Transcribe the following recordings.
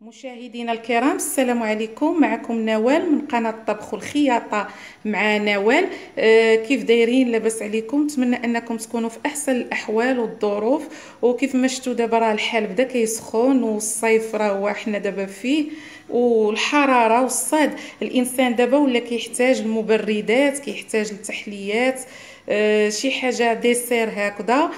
مشاهدينا الكرام، السلام عليكم. معكم نوال من قناة طبخ الخياطة مع نوال. كيف دايرين؟ لاباس عليكم؟ نتمنى انكم تكونوا في احسن الاحوال والظروف. وكيف ما شفتوا دابا راه الحال بدا كيسخن، والصيف راه هو حنا دابا فيه، والحراره والصهد. الانسان دابا ولا كيحتاج المبردات، كيحتاج التحليات، شي حاجه ديسير هكذا.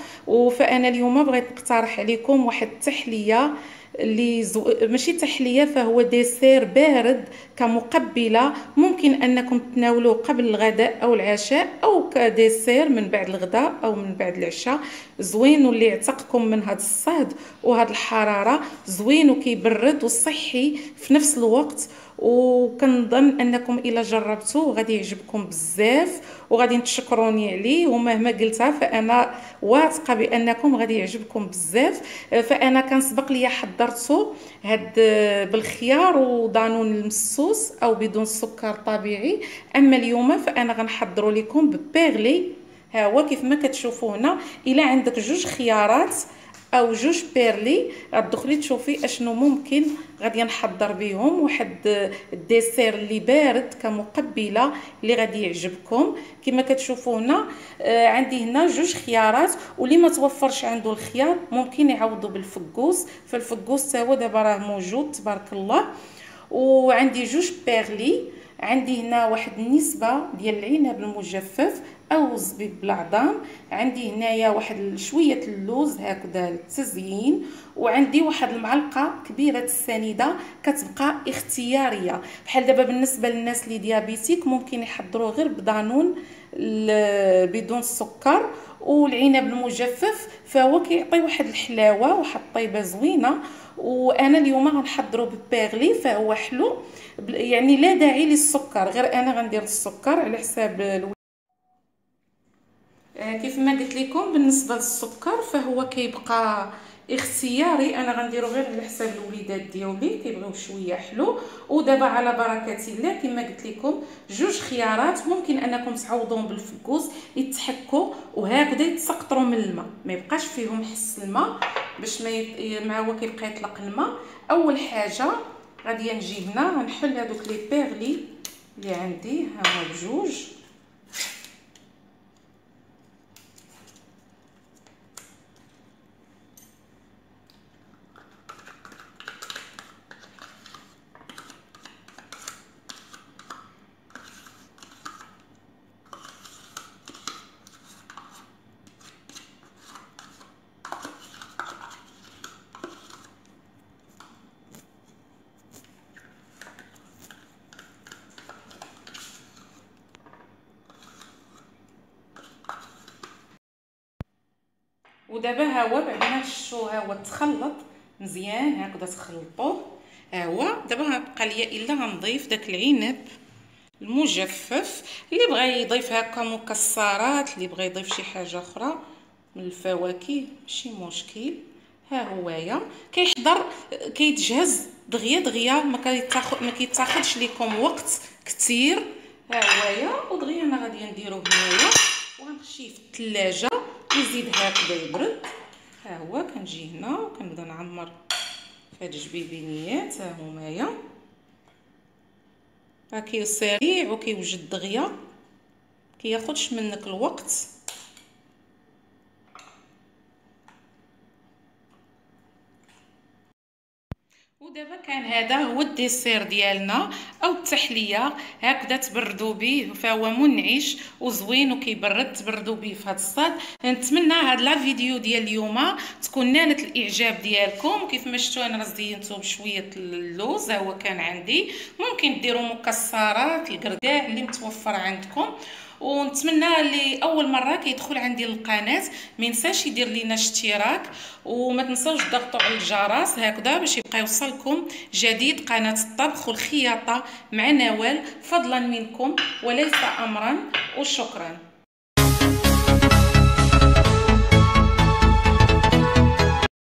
فانا اليوم بغيت نقترح عليكم واحد التحليه اللي ماشي تحليه، فهو ديسير بارد كمقبله. ممكن انكم تناولوه قبل الغداء او العشاء، او كديسير من بعد الغداء او من بعد العشاء. زوين واللي يعتقكم من هذا الصهد وهذه الحراره، زوين وكيبرد وصحي في نفس الوقت. وكنظن انكم الا جربتوه غادي يعجبكم بزاف، وغادي تشكروني عليه. ومهما قلتها فانا واثقه بانكم غادي يعجبكم بزاف. فانا كان سبق لي حضرته هاد بالخيار ودانون المسوس او بدون سكر طبيعي. اما اليوم فانا غنحضروا لكم ببيغلي. ها هو كيف ما كتشوفوا هنا. الا عندك جوج خيارات او جوج بيرلي، غتدخلي تشوفي اشنو ممكن غادي نحضر بهم واحد الديسير اللي بارد كمقبله اللي غادي يعجبكم. كما كتشوفوا هنا عندي هنا جوج خيارات، واللي ما توفرش عنده الخيار ممكن يعوضوا بالفقوس. فالفقوس تا هو دابا راه موجود تبارك الله. وعندي جوج بيرلي. عندي هنا واحد النسبه ديال العنب المجفف او الزبيب بالعظام. عندي هنايا واحد شويه اللوز هكذا للتزيين. وعندي واحد المعلقه كبيره السنيده كتبقى اختياريه. بحال دابا بالنسبه للناس اللي ديابيتيك ممكن يحضروه غير بدانون بدون السكر. والعنب المجفف فهو كيعطي واحد الحلاوه، واحد الطيبه زوينه. وانا اليوم غنحضرو ببيغلي فهو حلو، يعني لا داعي للسكر، غير انا غندير السكر على حساب كيف ما قلت لكم بالنسبه للسكر فهو كيبقى اختياري. انا غنديرو غير على حساب الوليدات ديالي كيبغيو شويه حلو. ودابا على بركه الله كما قلت لكم جوج خيارات ممكن انكم تعوضوهم بالفكوس يتحكوا وهكذا يتسقطروا من الماء، ما يبقاش فيهم حس الماء باش ما هو كيبقى يطلق الماء. اول حاجه غادي نجي هنا غنحل هذوك لي بيرلي اللي عندي، ها بجوج. ودابا ها هو بعد ما شفتوا ها هو تخلط مزيان هكذا تخلطوه. ها هو دابا غنبقى ليا الا غنضيف داك العنب المجفف. اللي بغى يضيف هكا مكسرات، اللي بغى يضيف شي حاجه اخرى من الفواكه ماشي مشكل. ها هويا كيحضر كيتجهز دغيا دغيا، ما كيتاخذش لكم وقت كثير. ها هويا ودغيا انا غادي نديروه هنايا وغنخشيه في الثلاجه يزيد هكذا يبرد. ها هو كنجي هنا وكنبدا نعمر في هاد الجبيبينيات. ها همايا راه سريع وكيوجد دغيا، كياخدش منك الوقت. ودابا كان هذا هو الديسير ديالنا او التحليه، هكذا تبردوا به فهو منعش وزوين وكيبرد. تبردوا به في هذا الصاد. نتمنى هذا لا فيديو ديال اليوم تكون نالت الاعجاب ديالكم. كيف ما شفتوا انا زينته بشويه اللوز، ها هو كان عندي. ممكن ديروا مكسرات الكرداع اللي متوفر عندكم. ونتمنى اللي اول مره كيدخل عندي القناه ما ينساش يدير لينا اشتراك، وما تنساوش تضغطوا على الجرس هكذا باش يبقى يوصلكم جديد قناه الطبخ والخياطه مع نوال، فضلا منكم وليس امرا. وشكرا.